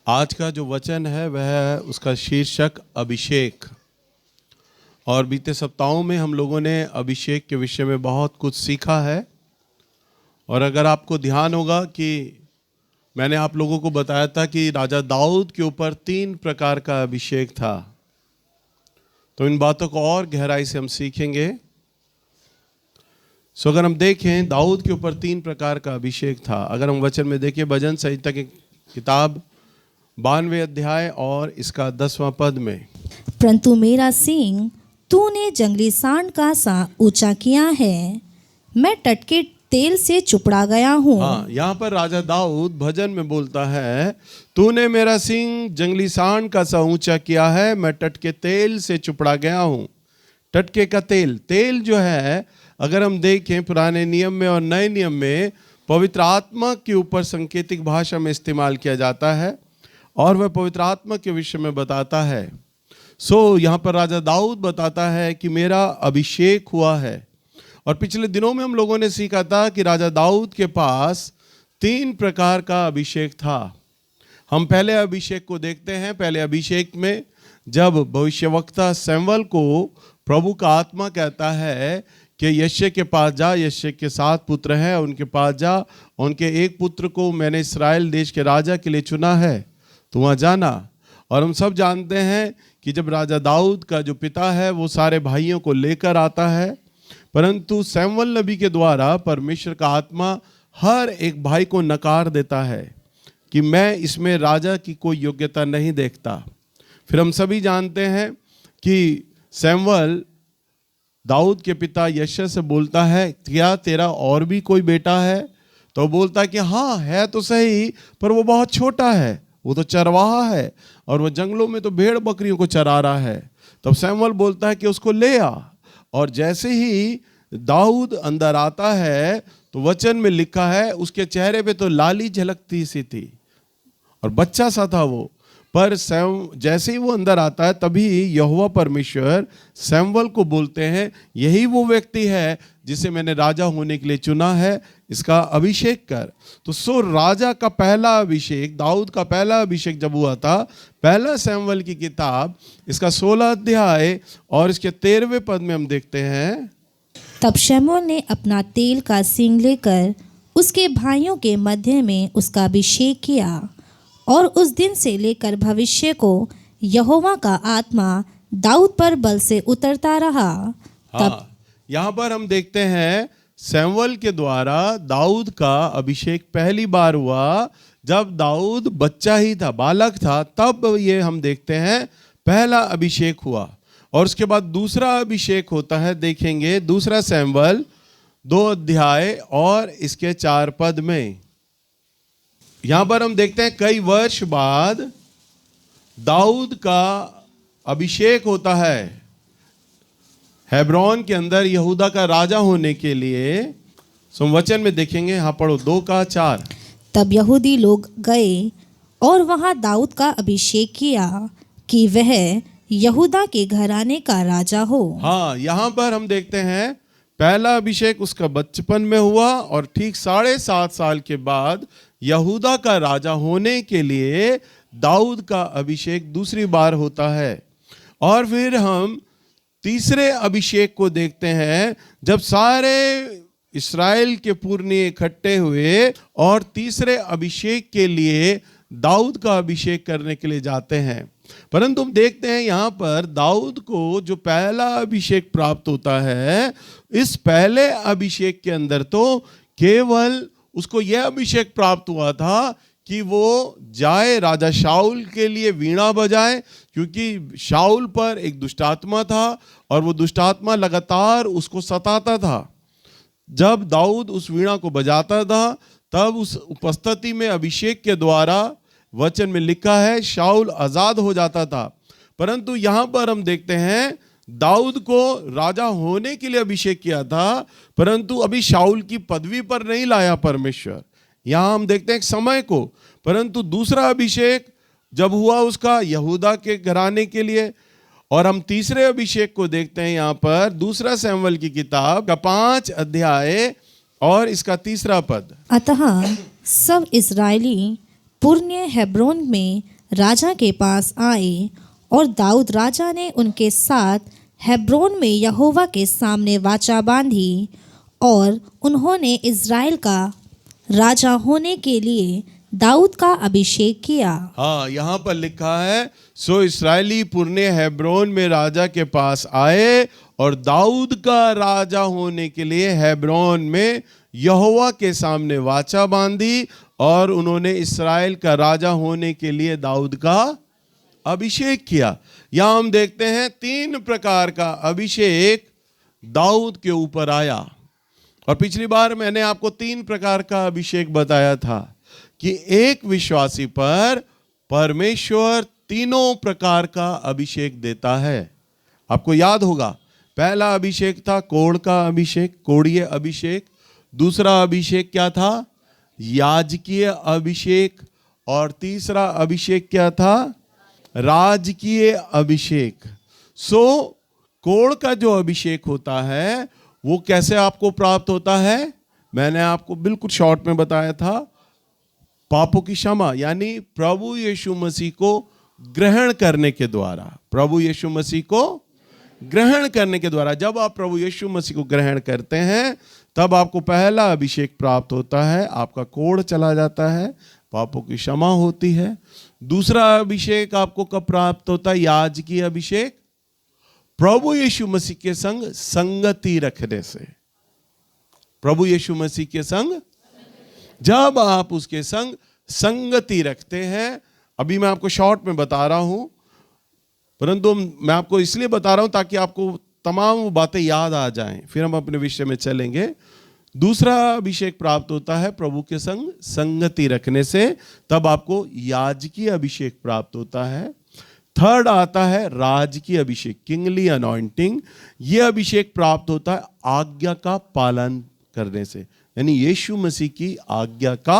आज का जो वचन है वह उसका शीर्षक अभिषेक। और बीते सप्ताहों में हम लोगों ने अभिषेक के विषय में बहुत कुछ सीखा है। और अगर आपको ध्यान होगा कि मैंने आप लोगों को बताया था कि राजा दाऊद के ऊपर 3 प्रकार का अभिषेक था, तो इन बातों को और गहराई से हम सीखेंगे। सो अगर हम देखें, दाऊद के ऊपर 3 प्रकार का अभिषेक था। अगर हम वचन में देखें, भजन संहिता की किताब 92 अध्याय और इसका 10वां पद में, परंतु मेरा सिंह तूने जंगली सांड का सा ऊंचा किया है, मैं टटके तेल से चुपड़ा गया हूँ। हाँ, यहाँ पर राजा दाऊद भजन में बोलता है, तूने मेरा सिंह जंगली सांड का सा ऊंचा किया है, मैं टटके तेल से चुपड़ा गया हूँ। टटके का तेल, तेल जो है अगर हम देखें पुराने नियम में और नए नियम में, पवित्र आत्मा के ऊपर सांकेतिक भाषा में इस्तेमाल किया जाता है और वह पवित्र आत्मा के विषय में बताता है। सो यहाँ पर राजा दाऊद बताता है कि मेरा अभिषेक हुआ है। और पिछले दिनों में हम लोगों ने सीखा था कि राजा दाऊद के पास 3 प्रकार का अभिषेक था। हम पहले अभिषेक को देखते हैं। पहले अभिषेक में जब भविष्यवक्ता शमूएल को प्रभु का आत्मा कहता है कि यिशै के पास जा, यिशै के 7 पुत्र हैं, उनके पास जा, उनके एक पुत्र को मैंने इस्राएल देश के राजा के लिए चुना है, तो वहाँ जाना। और हम सब जानते हैं कि जब राजा दाऊद का जो पिता है वो सारे भाइयों को लेकर आता है, परंतु शमूएल नबी के द्वारा परमेश्वर का आत्मा हर एक भाई को नकार देता है कि मैं इसमें राजा की कोई योग्यता नहीं देखता। फिर हम सभी जानते हैं कि शमूएल दाऊद के पिता यिशै से बोलता है, क्या तेरा और भी कोई बेटा है? तो बोलता है कि हाँ है तो सही, पर वो बहुत छोटा है, वो तो चरवाहा है और वो जंगलों में तो भेड़ बकरियों को चरा रहा है। तब शमूएल बोलता है कि उसको ले आ। और जैसे ही दाऊद अंदर आता है तो वचन में लिखा है उसके चेहरे पे तो लाली झलकती सी थी और बच्चा सा था वो। पर जैसे ही वो अंदर आता है तभी यहोवा परमेश्वर शमूएल को बोलते हैं, यही वो व्यक्ति है जिसे मैंने राजा होने के लिए चुना है, इसका अभिषेक कर। तो राजा का पहला अभिषेक, दाऊद का पहला अभिषेक जब हुआ था, पहला शमूएल की किताब इसका 16 अध्याय और इसके 13वें पद में हम देखते हैं, तब शमूएल ने अपना तेल का सिंग लेकर उसके भाइयों के मध्य में उसका अभिषेक किया, और उस दिन से लेकर भविष्य को यहोवा का आत्मा दाऊद पर बल से उतरता रहा। हाँ, यहाँ पर हम देखते हैं शमूएल के द्वारा दाऊद का अभिषेक पहली बार हुआ जब दाऊद बच्चा ही था, बालक था, तब ये हम देखते हैं पहला अभिषेक हुआ। और उसके बाद दूसरा अभिषेक होता है, देखेंगे 2 शमूएल 2 अध्याय और इसके 4 पद में। यहां पर हम देखते हैं कई वर्ष बाद दाऊद का अभिषेक होता है हेब्रोन के अंदर यहूदा का राजा होने के लिए। वचन में देखेंगे, यहाँ पढ़ो 2:4। तब यहूदी लोग गए और वहां दाऊद का अभिषेक किया कि वह यहूदा के घराने का राजा हो। हाँ, यहाँ पर हम देखते हैं पहला अभिषेक उसका बचपन में हुआ और ठीक 7.5 साल के बाद यहूदा का राजा होने के लिए दाऊद का अभिषेक दूसरी बार होता है। और फिर हम तीसरे अभिषेक को देखते हैं जब सारे इस्राएल के पुरनिये इकट्ठे हुए और तीसरे अभिषेक के लिए दाऊद का अभिषेक करने के लिए जाते हैं। परंतु हम देखते हैं यहाँ पर दाऊद को जो पहला अभिषेक प्राप्त होता है, इस पहले अभिषेक के अंदर तो केवल उसको यह अभिषेक प्राप्त हुआ था कि वो जाए राजा शाऊल के लिए वीणा बजाए, क्योंकि शाऊल पर एक दुष्टात्मा था और वो दुष्टात्मा लगातार उसको सताता था। जब दाऊद उस वीणा को बजाता था तब उस उपस्थिति में अभिषेक के द्वारा, वचन में लिखा है, शाऊल आजाद हो जाता था। परंतु यहाँ पर हम देखते हैं दाऊद को राजा होने के लिए अभिषेक किया था, परंतु अभी शाऊल की पदवी पर नहीं लाया परमेश्वर। यहाँ हम देखते हैं एक समय को। परंतु दूसरा अभिषेक जब हुआ उसका यहूदा के घराने के लिए, और हम तीसरे अभिषेक को देखते हैं यहाँ पर 2 शमूएल की किताब का 5 अध्याय और इसका 3 पद। अतः सब इस्राएली पुरनिये हेब्रोन में राजा के पास आए, और दाऊद राजा ने उनके साथ हेब्रोन में यहोवा के सामने वाचा बांधी, और उन्होंने इज़राइल का राजा होने के लिए दाऊद का अभिषेक किया। हाँ, यहाँ पर लिखा है, सो इस्राएली पुरने हेब्रोन में राजा के पास आए और दाऊद का राजा होने के लिए हेब्रोन में यहोवा के सामने वाचा बांधी, और उन्होंने इस्राएल का राजा होने के लिए दाऊद का अभिषेक किया। यहाँ हम देखते हैं 3 प्रकार का अभिषेक दाऊद के ऊपर आया। और पिछली बार मैंने आपको 3 प्रकार का अभिषेक बताया था कि एक विश्वासी पर परमेश्वर 3 प्रकार का अभिषेक देता है। आपको याद होगा, पहला अभिषेक था कोढ़ का अभिषेक, कोढ़ीय अभिषेक। दूसरा अभिषेक क्या था? याजकीय अभिषेक। और तीसरा अभिषेक क्या था? राजकीय अभिषेक। सो कोढ़ का जो अभिषेक होता है वो कैसे आपको प्राप्त होता है? मैंने आपको बिल्कुल शॉर्ट में बताया था, पापों की क्षमा, यानी प्रभु यीशु मसीह को ग्रहण करने के द्वारा। प्रभु यीशु मसीह को ग्रहण करने के द्वारा, जब आप प्रभु यीशु मसीह को ग्रहण करते हैं तब आपको पहला अभिषेक प्राप्त होता है, आपका कोढ़ चला जाता है, पापों की क्षमा होती है। दूसरा अभिषेक आपको कब प्राप्त होता है? याजकीय अभिषेक, प्रभु यीशु मसीह के संग संगति रखने से। प्रभु यीशु मसीह के संग जब आप उसके संग संगति रखते हैं, अभी मैं आपको शॉर्ट में बता रहा हूं, परंतु मैं आपको इसलिए बता रहा हूं ताकि आपको तमाम बातें याद आ जाएं, फिर हम अपने विषय में चलेंगे। दूसरा अभिषेक प्राप्त होता है प्रभु के संग संगति रखने से, तब आपको याजकीय अभिषेक प्राप्त होता है। थर्ड आता है राजकीय अभिषेक, किंगली अनॉइंटिंग। यह अभिषेक प्राप्त होता है आज्ञा का पालन करने से, यानी यीशु मसीह की आज्ञा का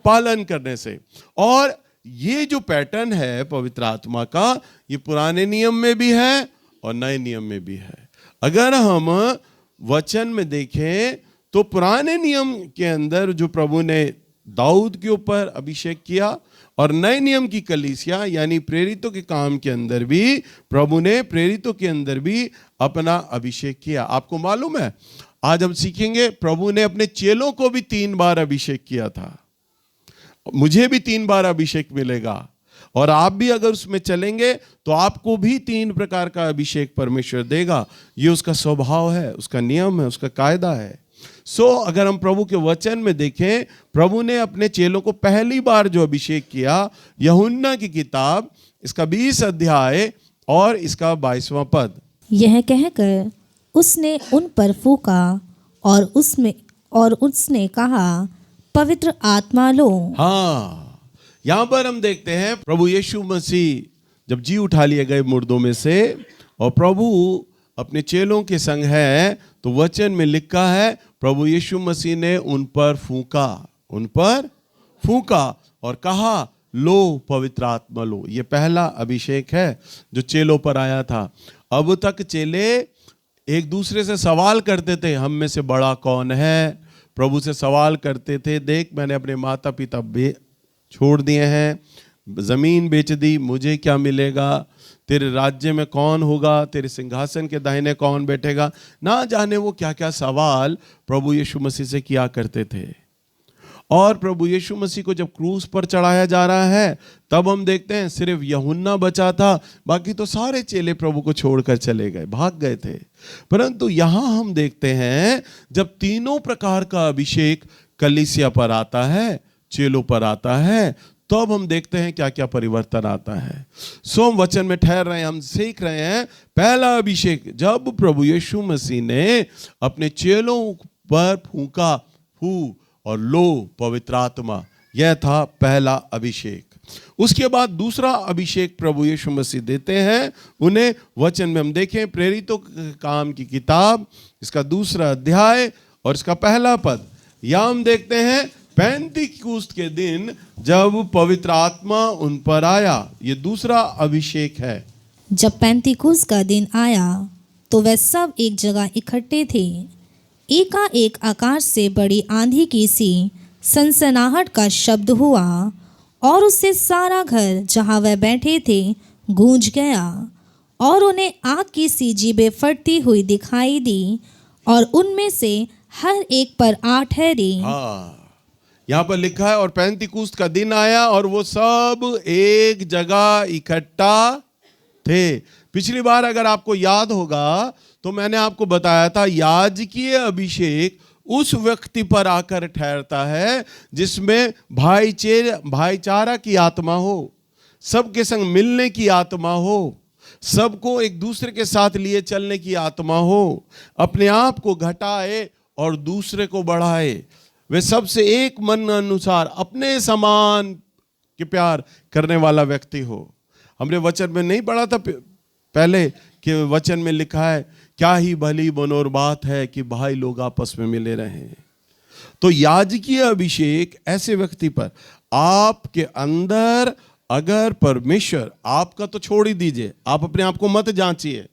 पालन करने से। और ये जो पैटर्न है पवित्र आत्मा का, ये पुराने नियम में भी है और नए नियम में भी है। अगर हम वचन में देखें तो पुराने नियम के अंदर जो प्रभु ने दाऊद के ऊपर अभिषेक किया, और नए नियम की कलीसिया यानी प्रेरितों के काम के अंदर भी प्रभु ने प्रेरितों के अंदर भी अपना अभिषेक किया। आपको मालूम है, आज हम सीखेंगे प्रभु ने अपने चेलों को भी 3 बार अभिषेक किया था। मुझे भी 3 बार अभिषेक मिलेगा, और आप भी अगर उसमें चलेंगे तो आपको भी 3 प्रकार का अभिषेक परमेश्वर देगा। ये उसका स्वभाव है, उसका नियम है, उसका कायदा है। अगर हम प्रभु के वचन में देखें, प्रभु ने अपने चेलों को पहली बार जो अभिषेक किया, यूहन्ना की किताब इसका 20 अध्याय और इसका 22वां पद। यह कहकर उसने उन पर फूंका और उसने कहा, पवित्र आत्मा लो। हाँ, यहां पर हम देखते हैं प्रभु यीशु मसीह जब जी उठा लिए गए मुर्दों में से, और प्रभु अपने चेलों के संग है, तो वचन में लिखा है प्रभु यीशु मसीह ने उन पर फूंका और कहा, लो पवित्र आत्मा लो। ये पहला अभिषेक है जो चेलों पर आया था। अब तक चेले एक दूसरे से सवाल करते थे, हम में से बड़ा कौन है? प्रभु से सवाल करते थे, देख मैंने अपने माता पिता छोड़ दिए हैं, जमीन बेच दी, मुझे क्या मिलेगा? तेरे राज्य में कौन होगा? तेरे सिंहासन के दाहिने कौन बैठेगा? ना जाने वो क्या क्या सवाल प्रभु यीशु मसीह से किया करते थे। और प्रभु यीशु मसीह को जब क्रूस पर चढ़ाया जा रहा है, तब हम देखते हैं सिर्फ यूहन्ना बचा था, बाकी तो सारे चेले प्रभु को छोड़कर चले गए, भाग गए थे। परंतु यहाँ हम देखते हैं जब 3 प्रकार का अभिषेक कलीसिया पर आता है, चेलों पर आता है, तब हम देखते हैं क्या क्या परिवर्तन आता है। हम वचन में ठहर रहे हैं, हम सीख रहे हैं। पहला अभिषेक जब प्रभु यीशु मसीह ने अपने चेलों पर फूंका, और लो पवित्र आत्मा, यह था पहला अभिषेक। उसके बाद दूसरा अभिषेक प्रभु यीशु मसीह देते हैं उन्हें। वचन में हम देखें प्रेरितों के काम की किताब इसका 2 अध्याय और इसका 1 पद। यहाँ हम देखते हैं पेंतीकुस्त के दिन जब पवित्र आत्मा उन पर आया, ये दूसरा अभिषेक है। जब पेंतीकुस्त का दिन आया तो वे सब एक जगह इकट्ठे थे। एकाएक आकाश से बड़ी आंधी की सी सनसनाहट का शब्द हुआ, और उससे सारा घर जहाँ वह बैठे थे गूंज गया। और उन्हें आग की सी जीभें फटती हुई दिखाई दी और उनमें से हर एक पर 8 ठहरी। हाँ, यहाँ पर लिखा है और पेंतिकुस्त का दिन आया और वो सब एक जगह इकट्ठा थे। पिछली बार अगर आपको याद होगा तो मैंने आपको बताया था याजकीय अभिषेक उस व्यक्ति पर आकर ठहरता है जिसमें भाईचारा की आत्मा हो, सबके संग मिलने की आत्मा हो, सबको एक दूसरे के साथ लिए चलने की आत्मा हो, अपने आप को घटाए और दूसरे को बढ़ाए, वे सबसे एक मन अनुसार अपने समान के प्यार करने वाला व्यक्ति हो। हमने वचन में नहीं पढ़ा था पहले कि वचन में लिखा है क्या ही भली मनोर बात है कि भाई लोग आपस में मिले रहें। तो याजकीय अभिषेक ऐसे व्यक्ति पर, आपके अंदर अगर परमेश्वर, आपका तो छोड़ ही दीजिए, आप अपने आप को मत जांचिए,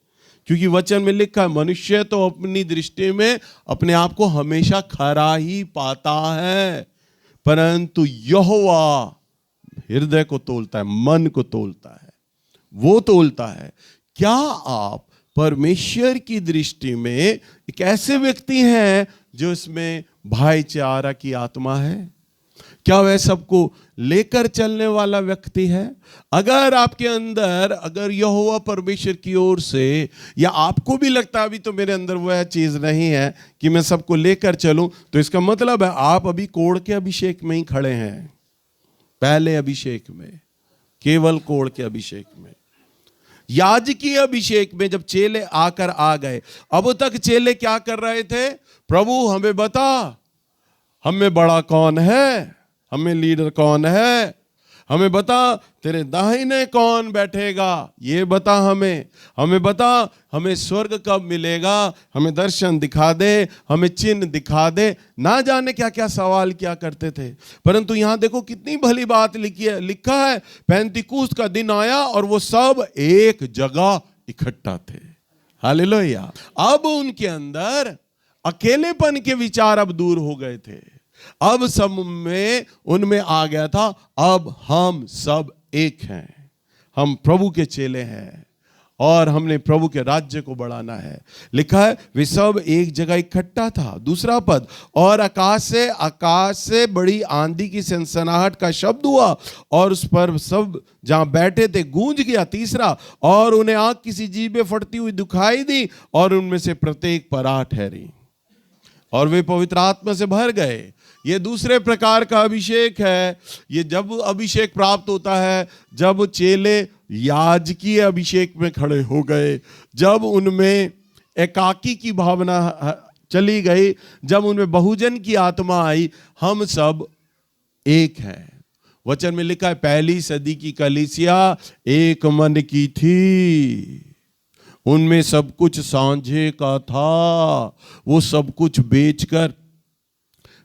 क्योंकि वचन में लिखा है मनुष्य तो अपनी दृष्टि में अपने आप को हमेशा खरा ही पाता है, परंतु यहोवा हृदय को तोलता है, मन को तोलता है, वो तोलता है। क्या आप परमेश्वर की दृष्टि में एक ऐसे व्यक्ति हैं जो इसमें भाईचारा की आत्मा है? क्या वह सबको लेकर चलने वाला व्यक्ति है? अगर आपके अंदर अगर यहोवा परमेश्वर की ओर से, या आपको भी लगता है अभी तो मेरे अंदर वह चीज नहीं है कि मैं सबको लेकर चलूं, तो इसका मतलब है आप अभी कोढ़ के अभिषेक में ही खड़े हैं, पहले अभिषेक में, केवल कोढ़ के अभिषेक में। याजकीय अभिषेक में जब चेले आकर आ गए, अब तक चेले क्या कर रहे थे? प्रभु हमें बता, हम में बड़ा कौन है, हमें लीडर कौन है, हमें बता तेरे दाहिने कौन बैठेगा, ये बता हमें बता, हमें स्वर्ग कब मिलेगा, हमें दर्शन दिखा दे, हमें चिन्ह दिखा दे, ना जाने क्या क्या सवाल किया करते थे। परंतु यहां देखो कितनी भली बात लिखा है, पेंतिकुस्त का दिन आया और वो सब एक जगह इकट्ठा थे। हालेलुया। अब उनके अंदर अकेलेपन के विचार अब दूर हो गए थे, अब सब में उनमें आ गया था, अब हम सब एक हैं, हम प्रभु के चेले हैं और हमने प्रभु के राज्य को बढ़ाना है। लिखा है वे सब एक जगह इकट्ठा था। दूसरा पद, और आकाश से बड़ी आंधी की सनसनाहट का शब्द हुआ और उस पर सब जहां बैठे थे गूंज गया। तीसरा, और उन्हें आग की सी जीभें फटती हुई दिखाई दी और उनमें से प्रत्येक पर 8 ठहरी और वे पवित्र आत्मा से भर गए। ये दूसरे प्रकार का अभिषेक है। ये जब अभिषेक प्राप्त होता है जब चेले याजकीय अभिषेक में खड़े हो गए, जब उनमें एकाकी की भावना चली गई, जब उनमें बहुजन की आत्मा आई, हम सब एक हैं। वचन में लिखा है पहली सदी की कलीसिया एक मन की थी, उनमें सब कुछ सांझे का था, वो सब कुछ बेचकर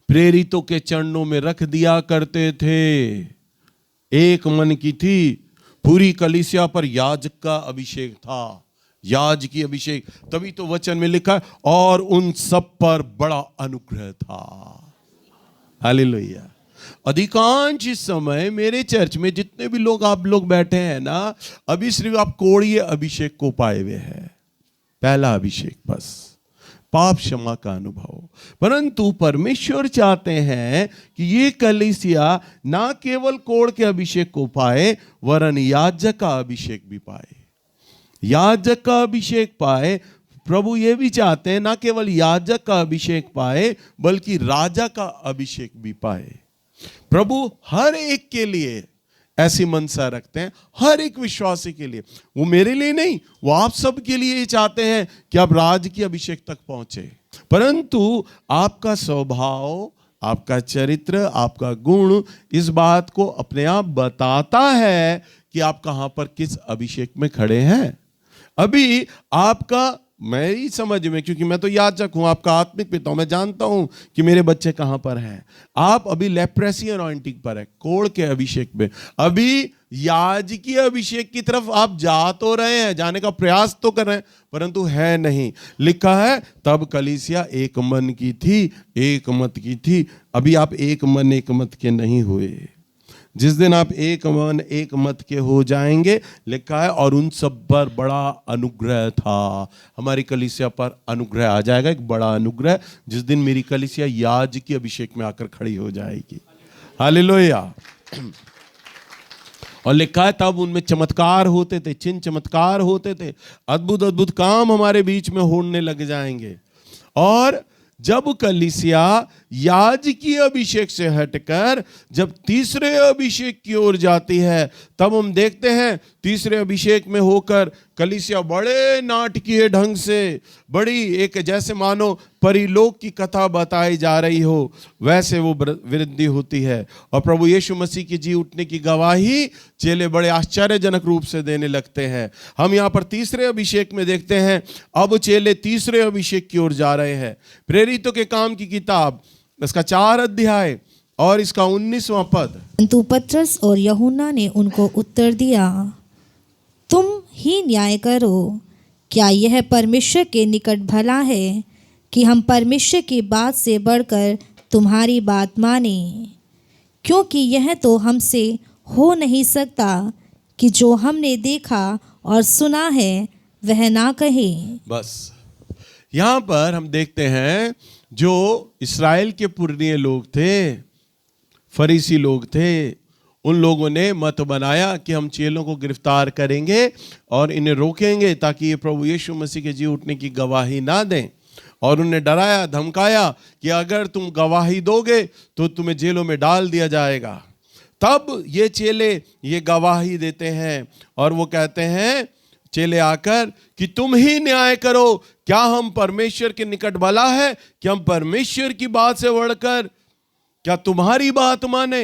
प्रेरितों के चरणों में रख दिया करते थे। एक मन की थी। पूरी कलीसिया पर याजक का अभिषेक था, याजकी अभिषेक। तभी तो वचन में लिखा है और उन सब पर बड़ा अनुग्रह था। हालेलुया। अधिकांश इस समय मेरे चर्च में जितने भी लोग आप लोग बैठे हैं ना, अभी सिर्फ आप कोढ़िए अभिषेक को पाए हुए हैं, पहला अभिषेक, बस पाप क्षमा का अनुभव। परंतु परमेश्वर चाहते हैं कि ये कलीसिया ना केवल कोढ़ के अभिषेक को पाए, वरन याजक का अभिषेक भी पाए, याजक का अभिषेक पाए। प्रभु ये भी चाहते हैं ना केवल याजक का अभिषेक पाए, बल्कि राजा का अभिषेक भी पाए। प्रभु हर एक के लिए ऐसी मनसा रखते हैं, हर एक विश्वासी के लिए। वो मेरे लिए नहीं, वो आप सब के लिए चाहते हैं कि आप राज की अभिषेक तक पहुंचे। परंतु आपका स्वभाव, आपका चरित्र, आपका गुण इस बात को अपने आप बताता है कि आप कहां पर किस अभिषेक में खड़े हैं। अभी आपका, मेरी समझ में, क्योंकि मैं तो याजक हूं, आपका आत्मिक पिता हूं, मैं जानता हूं कि मेरे बच्चे कहां पर हैं। आप अभी लेप्रेसी अनॉइंटिंग पर है, कोढ़ के अभिषेक में। अभी याजकीय अभिषेक की तरफ आप जा तो रहे हैं, जाने का प्रयास तो कर रहे हैं, परंतु है नहीं। लिखा है तब कलीसिया एक मन की थी, एक मत की थी। अभी आप एक मन एक मत के नहीं हुए। जिस दिन आप एक मन एक मत के हो जाएंगे, लिखा है, और उन सब पर बड़ा अनुग्रह था। हमारी कलीसिया पर अनुग्रह आ जाएगा, एक बड़ा अनुग्रह, जिस दिन मेरी कलीसिया याजकी अभिषेक में आकर खड़ी हो जाएगी। हालेलुया। और लिखा है तब उनमें चमत्कार होते थे, चिन्ह चमत्कार होते थे, अद्भुत अद्भुत काम हमारे बीच में होने लग जाएंगे। और जब कलीसिया याजकीय अभिषेक से हटकर जब तीसरे अभिषेक की ओर जाती है, तब हम देखते हैं तीसरे अभिषेक में होकर कलीसिया बड़े नाटकीय ढंग से, बड़ी एक जैसे मानो परिलोक की कथा बताई जा रही हो, वैसे वो वृद्धि होती है। और प्रभु यीशु मसीह की जी उठने की गवाही चेले बड़े आश्चर्यजनक रूप से देने लगते हैं। हम यहाँ पर तीसरे अभिषेक में देखते हैं, अब चेले तीसरे अभिषेक की ओर जा रहे हैं। प्रेरितों के काम की किताब इसका 4 अध्याय और इसका 19वां पद। परंतु पतरस और यूहन्ना ने उनको उत्तर दिया, तुम ही न्याय करो, क्या यह परमेश्वर के निकट भला है कि हम परमेश्वर की बात से बढ़कर तुम्हारी बात माने? क्योंकि यह तो हमसे हो नहीं सकता कि जो हमने देखा और सुना है वह ना कहे। बस यहाँ पर हम देखते हैं, जो इस्राएल के पुरनिये लोग थे, फरीसी लोग थे, उन लोगों ने मत बनाया कि हम चेलों को गिरफ्तार करेंगे और इन्हें रोकेंगे ताकि ये प्रभु यीशु मसीह के जी उठने की गवाही ना दें। और उन्हें डराया धमकाया कि अगर तुम गवाही दोगे तो तुम्हें जेलों में डाल दिया जाएगा। तब ये चेले ये गवाही देते हैं और वो कहते हैं, चेले आकर, कि तुम ही न्याय करो, क्या हम परमेश्वर के निकट भला है कि हम परमेश्वर की बात से बढ़कर क्या तुम्हारी बात माने?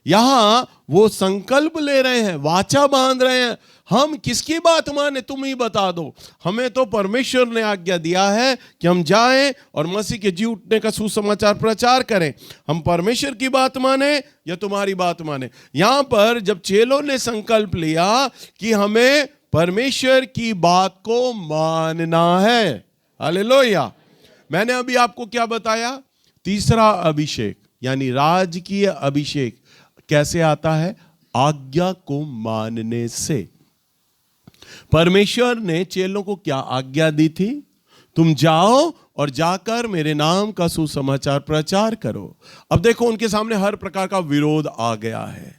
यहां वो संकल्प ले रहे हैं, वाचा बांध रहे हैं, हम किसकी बात माने, तुम ही बता दो। हमें तो परमेश्वर ने आज्ञा दिया है कि हम जाएं और मसीह के जी उठने का सुसमाचार प्रचार करें। हम परमेश्वर की बात माने या तुम्हारी बात माने? यहां पर जब चेलों ने संकल्प लिया कि हमें परमेश्वर की बात को मानना है, हालेलुया। मैंने अभी आपको क्या बताया? तीसरा अभिषेक यानी राजकीय अभिषेक कैसे आता है? आज्ञा को मानने से। परमेश्वर ने चेलों को क्या आज्ञा दी थी? तुम जाओ और जाकर मेरे नाम का सुसमाचार प्रचार करो। अब देखो, उनके सामने हर प्रकार का विरोध आ गया है।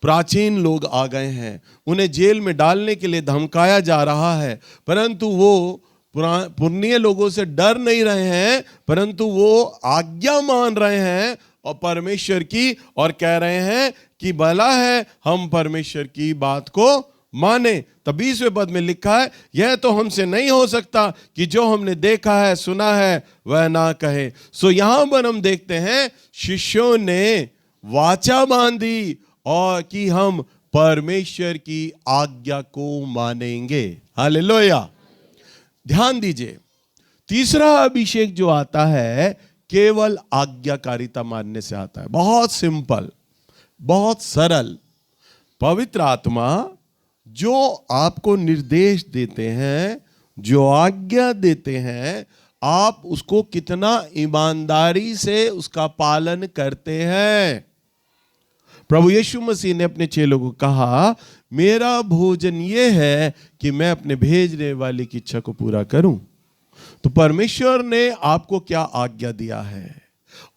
प्राचीन लोग आ गए हैं, उन्हें जेल में डालने के लिए धमकाया जा रहा है, परंतु वो पुरनिये लोगों से डर नहीं रहे हैं, परंतु वो आज्ञा मान रहे हैं और परमेश्वर की, और कह रहे हैं कि भला है हम परमेश्वर की बात को माने। तब 20वें पद में लिखा है, यह तो हमसे नहीं हो सकता कि जो हमने देखा है सुना है वह ना कहे। सो यहां पर हम देखते हैं, शिष्यों ने वाचा बांधी और कि हम परमेश्वर की आज्ञा को मानेंगे। हालेलुया। ध्यान दीजिए, तीसरा अभिषेक जो आता है केवल आज्ञाकारिता मानने से आता है। बहुत सिंपल, बहुत सरल। पवित्र आत्मा जो आपको निर्देश देते हैं, जो आज्ञा देते हैं, आप उसको कितना ईमानदारी से उसका पालन करते हैं। प्रभु यीशु मसीह ने अपने चेलों को कहा, मेरा भोजन ये है कि मैं अपने भेजने वाले की इच्छा को पूरा करूं। तो परमेश्वर ने आपको क्या आज्ञा दिया है,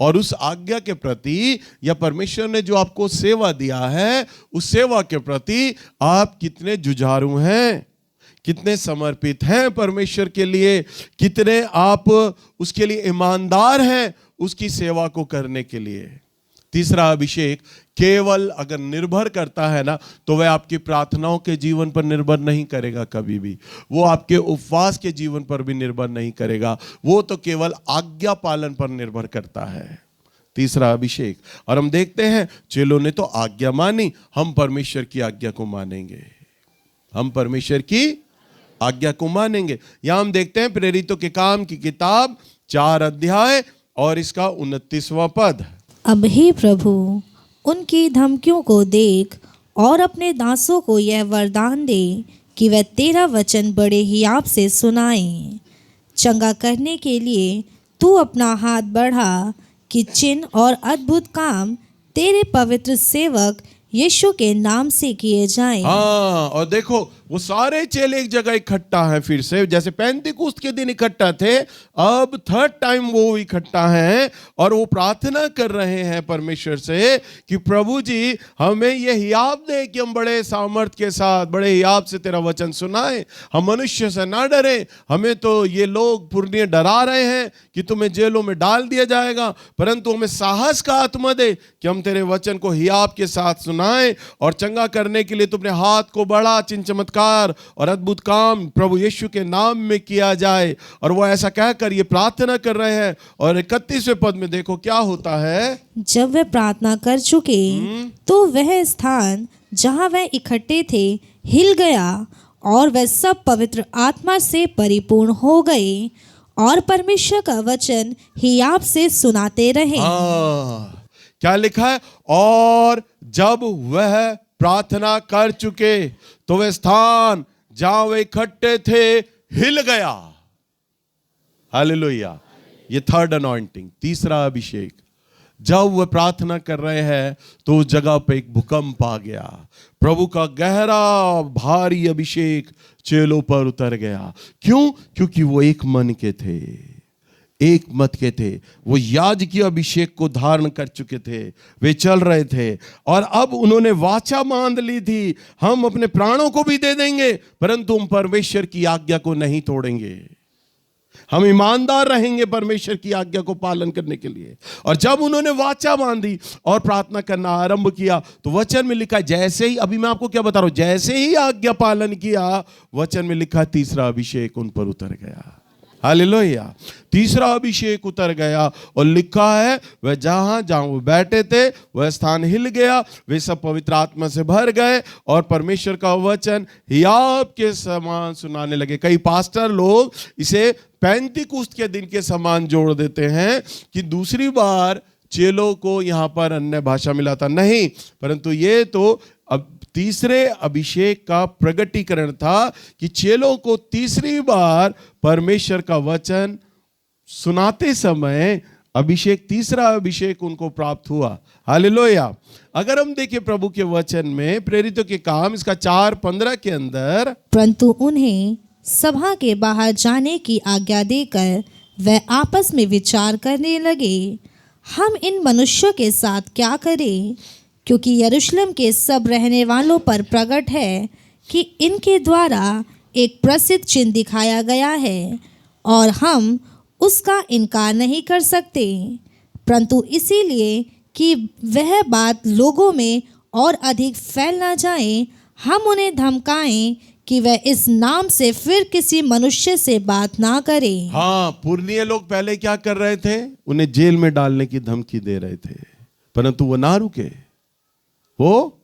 और उस आज्ञा के प्रति या परमेश्वर ने जो आपको सेवा दिया है, उस सेवा के प्रति आप कितने जुझारू हैं, कितने समर्पित हैं परमेश्वर के लिए, कितने आप उसके लिए ईमानदार हैं उसकी सेवा को करने के लिए। तीसरा अभिषेक केवल अगर निर्भर करता है ना, तो वह आपकी प्रार्थनाओं के जीवन पर निर्भर नहीं करेगा कभी भी, वो आपके उपवास के जीवन पर भी निर्भर नहीं करेगा, वो तो केवल आज्ञा पालन पर निर्भर करता है। तीसरा अभिषेक। और हम देखते हैं चेलों ने तो आज्ञा मानी, हम परमेश्वर की आज्ञा को मानेंगे, हम परमेश्वर की आज्ञा को मानेंगे। यहां हम देखते हैं प्रेरितों के काम की किताब 4 अध्याय और इसका 29वां पद। अब हे प्रभु, उनकी धमकियों को देख और अपने दासों को यह वरदान दे कि वह तेरा वचन बड़े हियाव से सुनाएं। चंगा करने के लिए तू अपना हाथ बढ़ा कि चिन्ह और अद्भुत काम तेरे पवित्र सेवक यीशु के नाम से किए जाएं। हाँ, और देखो वो सारे चेले एक जगह इकट्ठा हैं फिर से, जैसे पेंतिकुस्त के दिन इकट्ठा थे, अब थर्ड टाइम वो इकट्ठा हैं और वो प्रार्थना कर रहे हैं परमेश्वर से कि प्रभु जी हमें ये हियाब दे कि हम बड़े सामर्थ्य के साथ, बड़े हियाब से तेरा वचन सुनाएं, हम मनुष्य से ना डरें। हमें तो ये लोग पुरनिये डरा रहे हैं कि तुम्हें जेलों में डाल दिया जाएगा, परंतु हमें साहस का आत्मा दे कि हम तेरे वचन को हियाब के साथ सुनाएं, और चंगा करने के लिए तुमने हाथ को बढ़ा, चिन्ह चमत्कार और अद्भुत काम प्रभु यीशु के नाम में किया जाए। और वो ऐसा कहकर ये प्रार्थना कर रहे हैं। और 31वें पद में देखो क्या होता है। जब वे प्रार्थना कर चुके तो वह स्थान जहाँ वह इकट्ठे थे हिल गया, और वह सब पवित्र आत्मा से परिपूर्ण हो गए और परमेश्वर का वचन हियाब से सुनाते रहे। क्या लिखा है? और जब वह प्रार्थना कर चुके तो वह स्थान जहां वे इकट्ठे थे हिल गया। हालेलुया। ये थर्ड अनॉइंटिंग, तीसरा अभिषेक। जब वह प्रार्थना कर रहे हैं तो उस जगह पे एक भूकंप आ गया, प्रभु का गहरा भारी अभिषेक चेलों पर उतर गया। क्यों? क्योंकि वो एक मन के थे, एक मत के थे। वो याजकीय अभिषेक को धारण कर चुके थे, वे चल रहे थे, और अब उन्होंने वाचा बांध ली थी, हम अपने प्राणों को भी दे देंगे परंतु हम परमेश्वर की आज्ञा को नहीं तोड़ेंगे, हम ईमानदार रहेंगे परमेश्वर की आज्ञा को पालन करने के लिए। और जब उन्होंने वाचा बांधी और प्रार्थना करना आरंभ किया तो वचन में लिखा, जैसे ही, अभी मैं आपको क्या बता रहा हूं, जैसे ही आज्ञा पालन किया, वचन में लिखा तीसरा अभिषेक उन पर उतर गया। हालेलुया। तीसरा अभिषेक उतर गया और लिखा है वह जहां जहां वो बैठे थे वह स्थान हिल गया, वे सब पवित्र आत्मा से भर गए और परमेश्वर का वचन हियाब के समान सुनाने लगे। कई पास्टर लोग इसे पेंतिकुस्त के दिन के समान जोड़ देते हैं कि दूसरी बार चेलों को यहां पर अन्य भाषा मिला था, नहीं, परंतु ये तो अब तीसरे अभिषेक का प्रगटीकरण था कि चेलों को तीसरी बार परमेश्वर का वचन सुनाते समय अभिषेक, तीसरा अभिषेक उनको प्राप्त हुआ। हालेलुया। अगर हम देखें प्रभु के वचन में प्रेरितों के काम इसका 4:15 के अंदर, परंतु उन्हें सभा के बाहर जाने की आज्ञा देकर वह आपस में विचार करने लगे, हम इन मनुष्यों के साथ क्या करें, क्योंकि यरूशलेम के सब रहने वालों पर प्रकट है कि इनके द्वारा एक प्रसिद्ध चिन्ह दिखाया गया है और हम उसका इनकार नहीं कर सकते, परंतु इसीलिए कि वह बात लोगों में और अधिक फैल ना जाए, हम उन्हें धमकाएं कि वह इस नाम से फिर किसी मनुष्य से बात ना करें। हाँ, पुरनिये लोग पहले क्या कर रहे थे? उन्हें जेल में डालने की धमकी दे रहे थे, परंतु वो ना रुके, वो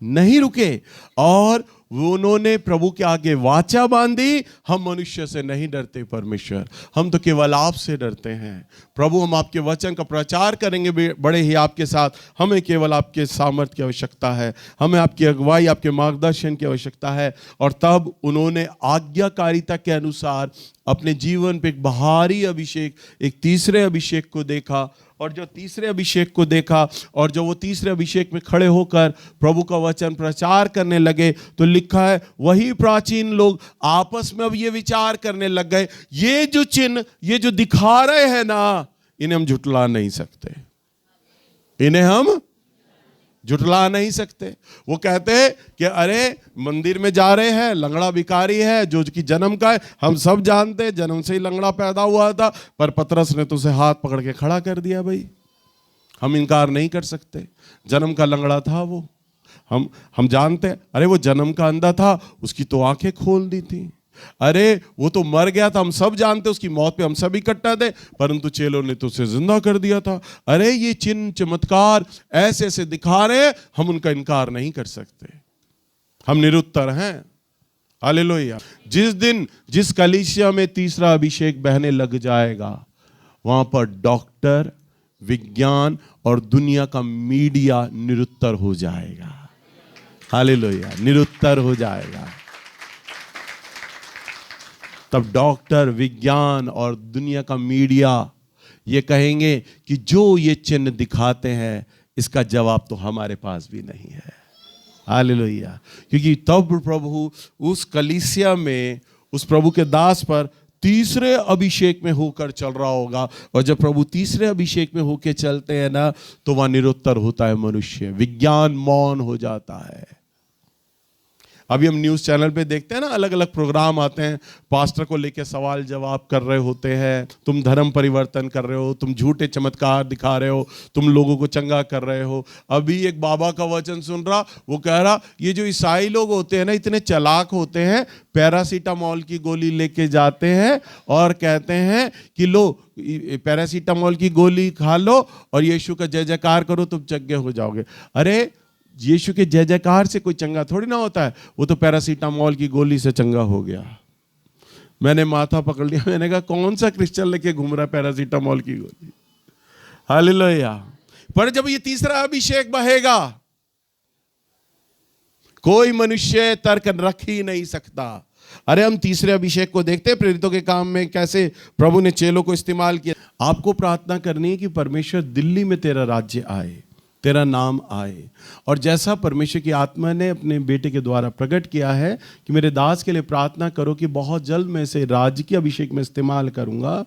नहीं रुके, और उन्होंने प्रभु के आगे वाचा बांधी, हम मनुष्य से नहीं डरते परमेश्वर, हम तो केवल आपसे डरते हैं प्रभु, हम आपके वचन का प्रचार करेंगे बड़े ही आपके साथ, हमें केवल आपके सामर्थ्य की आवश्यकता है, हमें आपकी अगुवाई, आपके मार्गदर्शन की आवश्यकता है। और तब उन्होंने आज्ञाकारिता के अनुसार अपने जीवन पे एक बाहरी अभिषेक, एक तीसरे अभिषेक को देखा, और जो तीसरे अभिषेक को देखा और जो वो तीसरे अभिषेक में खड़े होकर प्रभु का वचन प्रचार करने लगे, तो लिखा है वही प्राचीन लोग आपस में अब ये विचार करने लग गए, ये जो चिन्ह, ये जो दिखा रहे हैं ना, इन्हें हम झुटला नहीं सकते, इन्हें हम झुटला नहीं सकते। वो कहते हैं कि अरे मंदिर में जा रहे हैं, लंगड़ा भिखारी है जो कि जन्म का है, हम सब जानते हैं जन्म से ही लंगड़ा पैदा हुआ था, पर पतरस ने तो उसे हाथ पकड़ के खड़ा कर दिया। भाई हम इनकार नहीं कर सकते, जन्म का लंगड़ा था वो, हम जानते हैं। अरे वो जन्म का अंधा था, उसकी तो आंखें खोल दी थी। अरे वो तो मर गया था, हम सब जानते, उसकी मौत पे हम सब इकट्ठा थे, परंतु चेलों ने तो उसे जिंदा कर दिया था। अरे ये चिन्ह चमत्कार ऐसे ऐसे दिखा रहे हैं, हम उनका इनकार नहीं कर सकते, हम निरुत्तर हैं। हालेलुया। जिस दिन जिस कलीसिया में तीसरा अभिषेक बहने लग जाएगा, वहां पर डॉक्टर, विज्ञान और दुनिया का मीडिया निरुत्तर हो जाएगा। हालेलुया, निरुत्तर हो जाएगा। तब डॉक्टर, विज्ञान और दुनिया का मीडिया ये कहेंगे कि जो ये चिन्ह दिखाते हैं इसका जवाब तो हमारे पास भी नहीं है। हालेलुया। क्योंकि तब प्रभु उस कलीसिया में उस प्रभु के दास पर तीसरे अभिषेक में होकर चल रहा होगा, और जब प्रभु तीसरे अभिषेक में होकर चलते हैं ना, तो वह निरुत्तर होता है मनुष्य, विज्ञान मौन हो जाता है। अभी हम न्यूज़ चैनल पे देखते हैं ना, अलग अलग प्रोग्राम आते हैं, पास्टर को लेके सवाल जवाब कर रहे होते हैं, तुम धर्म परिवर्तन कर रहे हो, तुम झूठे चमत्कार दिखा रहे हो, तुम लोगों को चंगा कर रहे हो। अभी एक बाबा का वचन सुन रहा, वो कह रहा ये जो ईसाई लोग होते हैं ना, इतने चालाक होते हैं, पैरासीटामोल की गोली लेके जाते हैं और कहते हैं कि लो पैरासीटामोल की गोली खा लो और यीशु का जय जयकार करो, तुम चंगे हो जाओगे। अरे यीशु के जय जयकार से कोई चंगा थोड़ी ना होता है, वो तो पैरासीटामोल की गोली से चंगा हो गया। मैंने माथा पकड़ लिया, मैंने कहा कौन सा क्रिश्चियन लेके घूम रहा है पैरासीटामोल की गोली। हालेलुया। पर जब ये तीसरा अभिषेक बहेगा, कोई मनुष्य तर्क रख ही नहीं सकता। अरे हम तीसरे अभिषेक को देखते हैं प्रेरितों के काम में, कैसे प्रभु ने चेलों को इस्तेमाल किया। आपको प्रार्थना करनी है कि परमेश्वर दिल्ली में तेरा राज्य आए, तेरा नाम आए, और जैसा परमेश्वर की आत्मा ने अपने बेटे के द्वारा प्रकट किया है कि मेरे दास के लिए प्रार्थना करो कि बहुत जल्द मैं इसे राज्य के अभिषेक में इस्तेमाल करूंगा,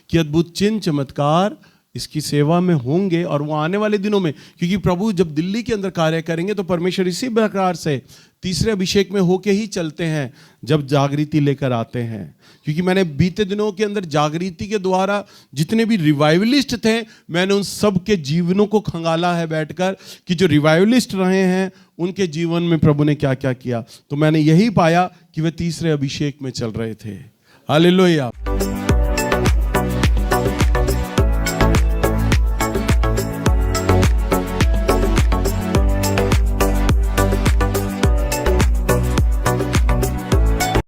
कि अद्भुत चिन्ह चमत्कार इसकी सेवा में होंगे। और वो आने वाले दिनों में, क्योंकि प्रभु जब दिल्ली के अंदर कार्य करेंगे तो परमेश्वर इसी प्रकार से तीसरे अभिषेक में होके ही चलते हैं जब जागृति लेकर आते हैं। क्योंकि मैंने बीते दिनों के अंदर जागृति के द्वारा जितने भी रिवाइवलिस्ट थे, मैंने उन सब के जीवनों को खंगाला है बैठकर, कि जो रिवाइवलिस्ट रहे हैं उनके जीवन में प्रभु ने क्या क्या किया। तो मैंने यही पाया कि वे तीसरे अभिषेक में चल रहे थे। हालेलुया।